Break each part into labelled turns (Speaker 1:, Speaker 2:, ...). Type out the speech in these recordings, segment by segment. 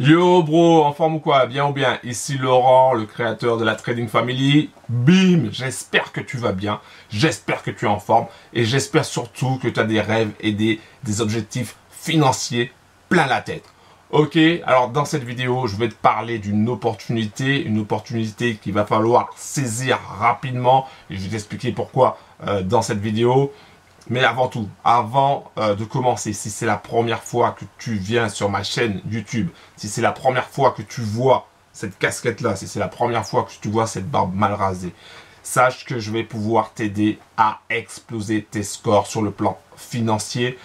Speaker 1: Yo bro, en forme ou quoi? Bien ou bien? Ici Laurent, le créateur de la Trading Family. Bim! J'espère que tu vas bien, j'espère que tu es en forme et j'espère surtout que tu as des rêves et des objectifs financiers plein la tête. Ok, alors dans cette vidéo, je vais te parler d'une opportunité qu'il va falloir saisir rapidement et je vais t'expliquer pourquoi dans cette vidéo. Mais avant tout, avant de commencer, si c'est la première fois que tu viens sur ma chaîne YouTube, si c'est la première fois que tu vois cette casquette-là, si c'est la première fois que tu vois cette barbe mal rasée, sache que je vais pouvoir t'aider à exploser tes scores sur le plan financier.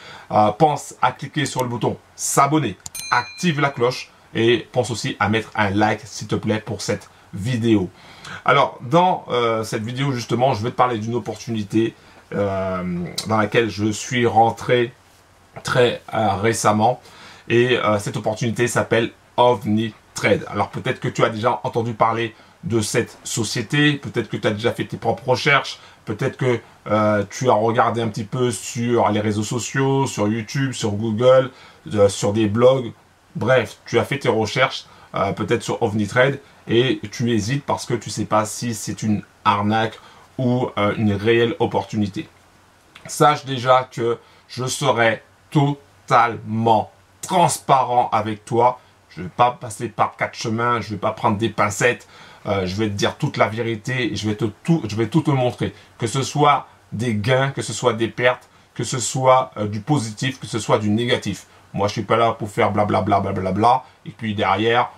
Speaker 1: Pense à cliquer sur le bouton s'abonner, active la cloche et pense aussi à mettre un like s'il te plaît pour cette vidéo. Alors dans cette vidéo justement, je vais te parler d'une opportunité dans laquelle je suis rentré très récemment et cette opportunité s'appelle OVNI Trade. Alors peut-être que tu as déjà entendu parler de cette société, peut-être que tu as déjà fait tes propres recherches, peut-être que tu as regardé un petit peu sur les réseaux sociaux, sur YouTube, sur Google, sur des blogs, bref, tu as fait tes recherches peut-être sur OVNI Trade et tu hésites parce que tu ne sais pas si c'est une arnaque ou une réelle opportunité. Sache déjà que je serai totalement transparent avec toi. Je ne vais pas passer par quatre chemins, je ne vais pas prendre des pincettes, je vais te dire toute la vérité et je vais tout te montrer. Que ce soit des gains, que ce soit des pertes, que ce soit du positif, que ce soit du négatif. Moi, je ne suis pas là pour faire blablabla, blablabla, et puis derrière,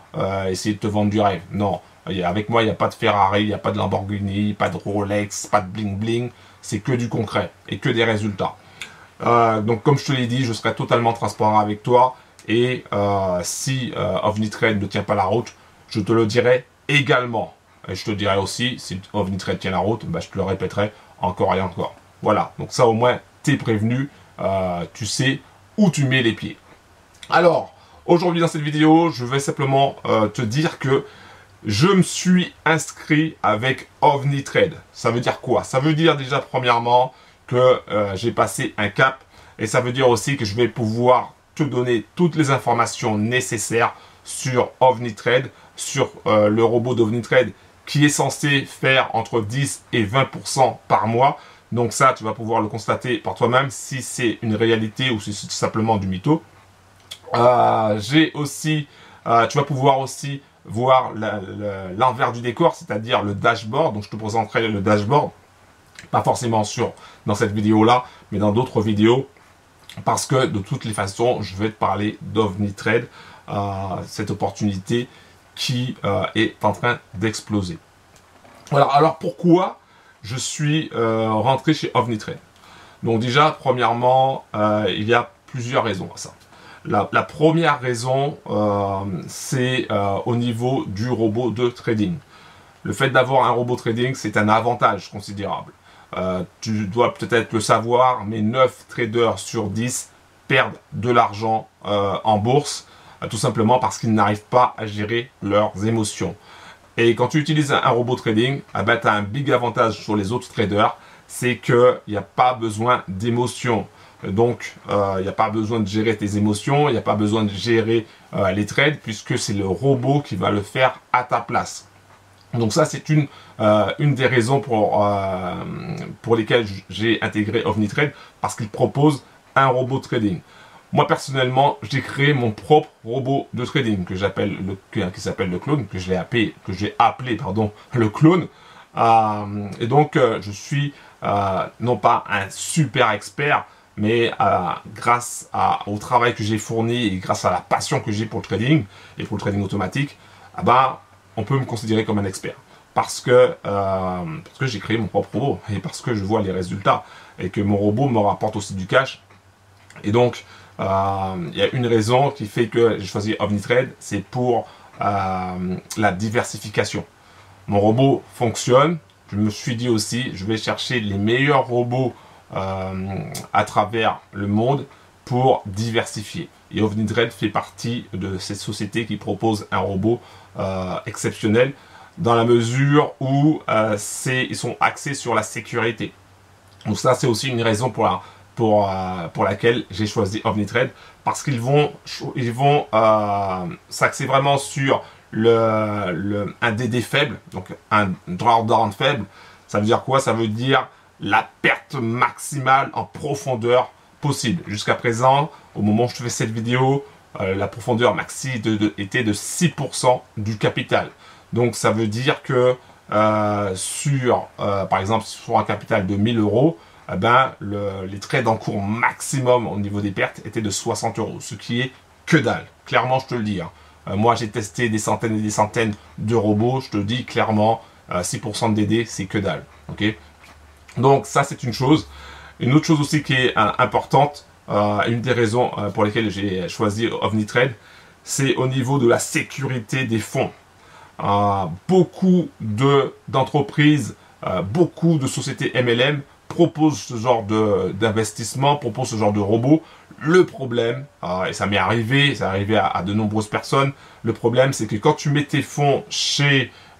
Speaker 1: essayer de te vendre du rêve. Non, avec moi, il n'y a pas de Ferrari, il n'y a pas de Lamborghini, pas de Rolex, pas de bling bling. C'est que du concret et que des résultats. Donc, comme je te l'ai dit, je serai totalement transparent avec toi. Et si OVNI Trade ne tient pas la route, je te le dirai également. Et je te dirai aussi, si OVNI Trade tient la route, bah, je te le répéterai encore et encore. Voilà, donc ça au moins, tu es prévenu. Tu sais où tu mets les pieds. Alors, aujourd'hui dans cette vidéo, je vais simplement te dire que je me suis inscrit avec OVNI Trade. Ça veut dire quoi? Ça veut dire déjà premièrement que j'ai passé un cap et ça veut dire aussi que je vais pouvoir te donner toutes les informations nécessaires sur OVNI Trade, sur le robot d'OVNI Trade qui est censé faire entre 10 et 20% par mois. Donc ça, tu vas pouvoir le constater par toi-même si c'est une réalité ou si c'est simplement du mytho. J'ai aussi, tu vas pouvoir aussi voir l'envers du décor, c'est-à-dire le dashboard. Donc je te présenterai le dashboard, pas forcément dans cette vidéo-là, mais dans d'autres vidéos, parce que de toutes les façons, je vais te parler d'OVNI Trade, cette opportunité qui est en train d'exploser. Voilà, alors pourquoi je suis rentré chez OVNI Trade? Donc déjà, premièrement, il y a plusieurs raisons à ça. La première raison, c'est au niveau du robot de trading. Le fait d'avoir un robot trading, c'est un avantage considérable. Tu dois peut-être le savoir, mais 9 traders sur 10 perdent de l'argent en bourse, tout simplement parce qu'ils n'arrivent pas à gérer leurs émotions. Et quand tu utilises un robot trading, tu as un big avantage sur les autres traders, c'est qu'il n'y a pas besoin d'émotions. Donc, il n'y a pas besoin de gérer tes émotions, il n'y a pas besoin de gérer les trades, puisque c'est le robot qui va le faire à ta place. Donc ça, c'est une des raisons pour lesquelles j'ai intégré OVNI Trade, parce qu'il propose un robot trading. Moi, personnellement, j'ai créé mon propre robot de trading, qui s'appelle le clone, que j'ai appelé le clone. Et donc, je suis non pas un super expert, mais grâce au travail que j'ai fourni et grâce à la passion que j'ai pour le trading et pour le trading automatique, on peut me considérer comme un expert. Parce que j'ai créé mon propre robot et parce que je vois les résultats et que mon robot me rapporte aussi du cash. Et donc, il y a une raison qui fait que j'ai choisi OVNI Trade, c'est pour la diversification. Mon robot fonctionne. Je me suis dit aussi, je vais chercher les meilleurs robots à travers le monde pour diversifier. Et OVNI Trade fait partie de cette société qui propose un robot exceptionnel dans la mesure où ils sont axés sur la sécurité. Donc ça, c'est aussi une raison pour laquelle j'ai choisi OvniTrade, parce qu'ils vont s'axer vraiment sur un DD faible, donc un drawdown faible. Ça veut dire quoi? Ça veut dire la perte maximale en profondeur possible. Jusqu'à présent, au moment où je te fais cette vidéo, la profondeur maxi était de 6% du capital. Donc ça veut dire que par exemple, sur un capital de 1000 euros, eh ben, les trades en cours maximum au niveau des pertes étaient de 60 euros, ce qui est que dalle. Clairement, je te le dis. Hein. Moi, j'ai testé des centaines et des centaines de robots. Je te dis clairement, 6% de DD, c'est que dalle. Okay, donc ça, c'est une chose. Une autre chose aussi qui est importante, une des raisons pour lesquelles j'ai choisi OvniTrade, c'est au niveau de la sécurité des fonds. Beaucoup d'entreprises, beaucoup de sociétés MLM proposent ce genre d'investissement, proposent ce genre de robot. Le problème, et ça m'est arrivé, ça arrivé à de nombreuses personnes, le problème c'est que quand tu mets tes fonds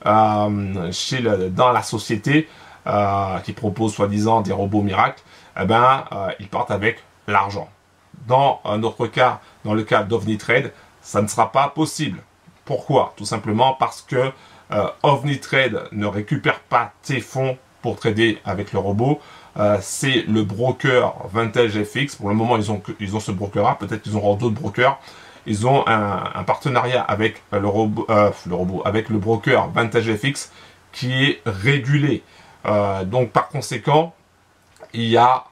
Speaker 1: dans la société qui propose soi-disant des robots miracles, eh ben, ils partent avec l'argent. Dans notre cas, dans le cas d'OvniTrade, ça ne sera pas possible. Pourquoi? Tout simplement parce que OvniTrade ne récupère pas tes fonds pour trader avec le robot. C'est le broker Vantage FX. Pour le moment, ils ont ce broker-là. Peut-être qu'ils auront d'autres brokers. Ils ont un partenariat avec avec le broker Vantage FX qui est régulé. Donc, par conséquent, il y a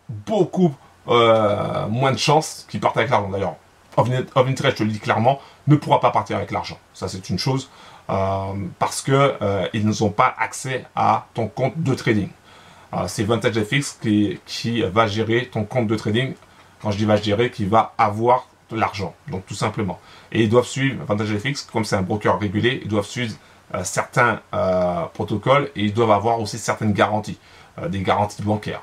Speaker 1: beaucoup moins de chances qu'ils partent avec l'argent. D'ailleurs, OvniTrade, je te le dis clairement, ne pourra pas partir avec l'argent. Ça, c'est une chose. Parce que ils n'ont pas accès à ton compte de trading. C'est Vantage FX qui va gérer ton compte de trading. Quand je dis va gérer, qui va avoir de l'argent. Donc tout simplement. Et ils doivent suivre Vantage FX, comme c'est un broker régulé, ils doivent suivre certains protocoles et ils doivent avoir aussi certaines garanties, des garanties bancaires.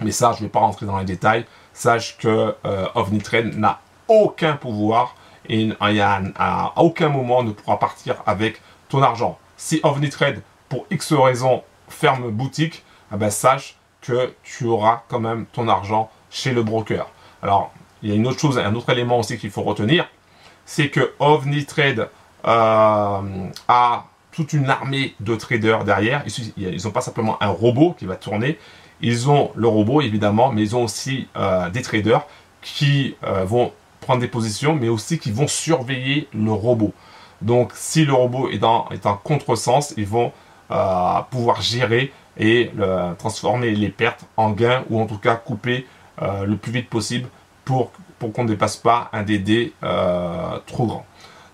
Speaker 1: Mais ça, je ne vais pas rentrer dans les détails. Sache que OvniTrade n'a aucun pouvoir et à aucun moment ne pourra partir avec ton argent. Si OvniTrade, pour X raison, ferme boutique, eh ben, sache que tu auras quand même ton argent chez le broker. Alors, il y a une autre chose, un autre élément aussi qu'il faut retenir, c'est que OvniTrade a toute une armée de traders derrière. Ils n'ont pas simplement un robot qui va tourner, ils ont le robot évidemment, mais ils ont aussi des traders qui vont prendre des positions, mais aussi qui vont surveiller le robot. Donc, si le robot est en contresens, ils vont pouvoir gérer et transformer les pertes en gains, ou en tout cas couper le plus vite possible pour qu'on ne dépasse pas un DD trop grand.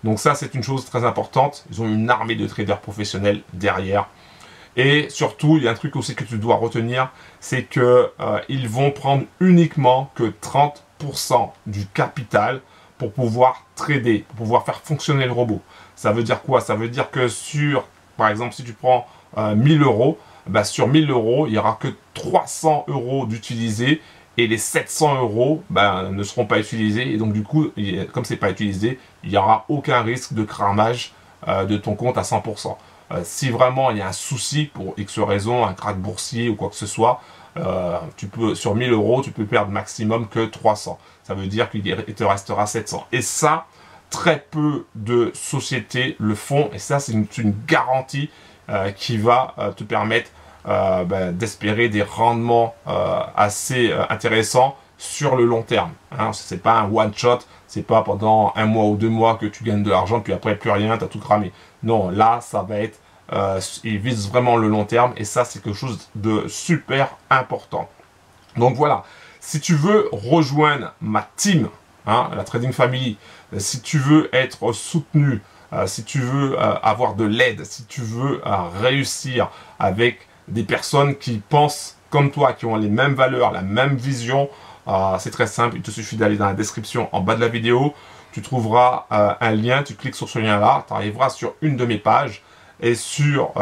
Speaker 1: Donc ça, c'est une chose très importante. Ils ont une armée de traders professionnels derrière. Et surtout, il y a un truc aussi que tu dois retenir, c'est que ils vont prendre uniquement que 30% du capital pour pouvoir trader, pour pouvoir faire fonctionner le robot. Ça veut dire quoi? Ça veut dire que par exemple, si tu prends 1000 euros, bah, sur 1000 euros, il n'y aura que 300 euros d'utilisés et les 700 euros bah, ne seront pas utilisés. Et donc, du coup, comme ce n'est pas utilisé, il n'y aura aucun risque de cramage de ton compte à 100%. Si vraiment il y a un souci pour X raison, un krach boursier ou quoi que ce soit, sur 1000 euros, tu peux perdre maximum que 300. Ça veut dire qu'il te restera 700. Et ça, très peu de sociétés le font. Et ça, c'est une garantie qui va te permettre d'espérer des rendements assez intéressants sur le long terme. Hein. Ce n'est pas un one-shot, c'est pas pendant 1 mois ou 2 mois que tu gagnes de l'argent, puis après plus rien, tu as tout cramé. Non, là, ça va être... ils visent vraiment le long terme, et ça, c'est quelque chose de super important. Donc voilà, si tu veux rejoindre ma team, hein, la Trading Family, si tu veux être soutenu, si tu veux avoir de l'aide, si tu veux réussir avec des personnes qui pensent comme toi, qui ont les mêmes valeurs, la même vision, c'est très simple, il te suffit d'aller dans la description en bas de la vidéo, tu trouveras un lien, tu cliques sur ce lien-là, tu arriveras sur une de mes pages, et sur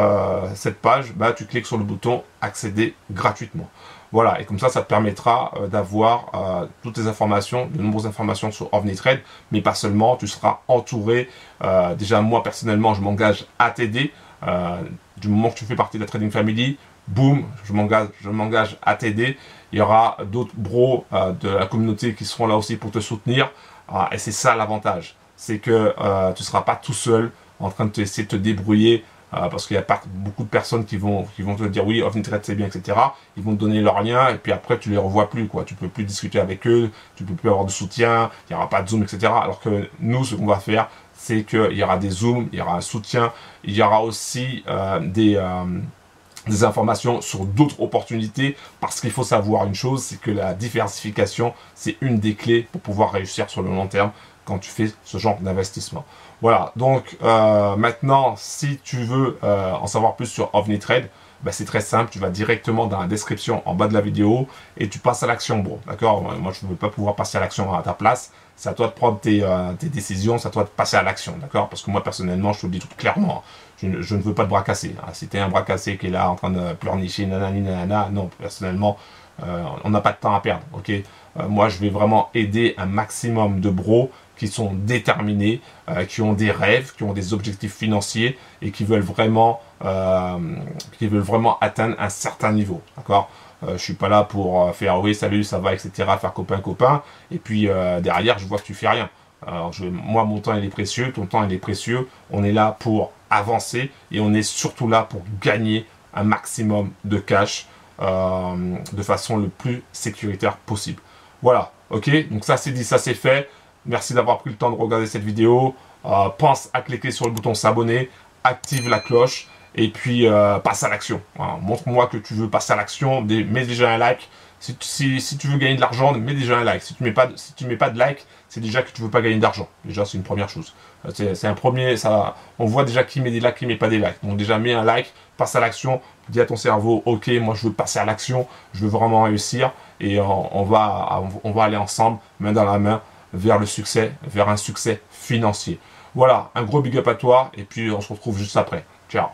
Speaker 1: cette page, bah, tu cliques sur le bouton accéder gratuitement. Voilà, et comme ça, ça te permettra d'avoir toutes les informations, de nombreuses informations sur OvniTrade, mais pas seulement, tu seras entouré. Déjà, moi, personnellement, je m'engage à t'aider. Du moment que tu fais partie de la Trading Family, boum, je m'engage à t'aider. Il y aura d'autres bros de la communauté qui seront là aussi pour te soutenir. Et c'est ça l'avantage. C'est que tu ne seras pas tout seul en train de essayer de te débrouiller. Parce qu'il n'y a pas beaucoup de personnes qui vont te dire oui, OVNITRADE c'est bien, etc. Ils vont te donner leur lien et puis après tu les revois plus, quoi. Tu peux plus discuter avec eux, tu peux plus avoir de soutien, il n'y aura pas de Zoom, etc. Alors que nous, ce qu'on va faire, c'est qu'il y aura des Zooms, il y aura un soutien, il y aura aussi des informations sur d'autres opportunités, parce qu'il faut savoir une chose, c'est que la diversification, c'est une des clés pour pouvoir réussir sur le long terme quand tu fais ce genre d'investissement. Voilà, donc maintenant, si tu veux en savoir plus sur OVNITRADE, ben, c'est très simple, tu vas directement dans la description en bas de la vidéo et tu passes à l'action, bro. D'accord? Moi, je ne veux pas pouvoir passer à l'action à ta place. C'est à toi de prendre tes décisions, c'est à toi de passer à l'action, d'accord? Parce que moi, personnellement, je te le dis tout clairement, je ne veux pas de bras cassés. Si tu es un bras cassé qui est là en train de pleurnicher, nanani, nanana, non, personnellement, on n'a pas de temps à perdre, ok? Moi, je vais vraiment aider un maximum de bros qui sont déterminés, qui ont des rêves, qui ont des objectifs financiers et qui veulent vraiment atteindre un certain niveau, d'accord? Je suis pas là pour faire oui, salut, ça va, etc., faire copain, et puis derrière, je vois que tu fais rien. Alors, moi, mon temps, il est précieux, ton temps, il est précieux. On est là pour avancer et on est surtout là pour gagner un maximum de cash de façon le plus sécuritaire possible. Voilà, ok? Donc ça, c'est dit, ça, c'est fait. Merci d'avoir pris le temps de regarder cette vidéo. Pense à cliquer sur le bouton s'abonner, active la cloche et puis passe à l'action. Voilà. Montre-moi que tu veux passer à l'action, mets déjà un like. Si tu veux gagner de l'argent, mets déjà un like. Si tu mets pas de like, c'est déjà que tu veux pas gagner d'argent. Déjà, c'est une première chose. C'est un premier, ça, on voit déjà qui met des likes, qui met pas des likes. Donc déjà, mets un like, passe à l'action, dis à ton cerveau, ok, moi je veux passer à l'action, je veux vraiment réussir et on va aller ensemble, main dans la main, vers le succès, vers un succès financier. Voilà, un gros big up à toi et puis on se retrouve juste après. Ciao.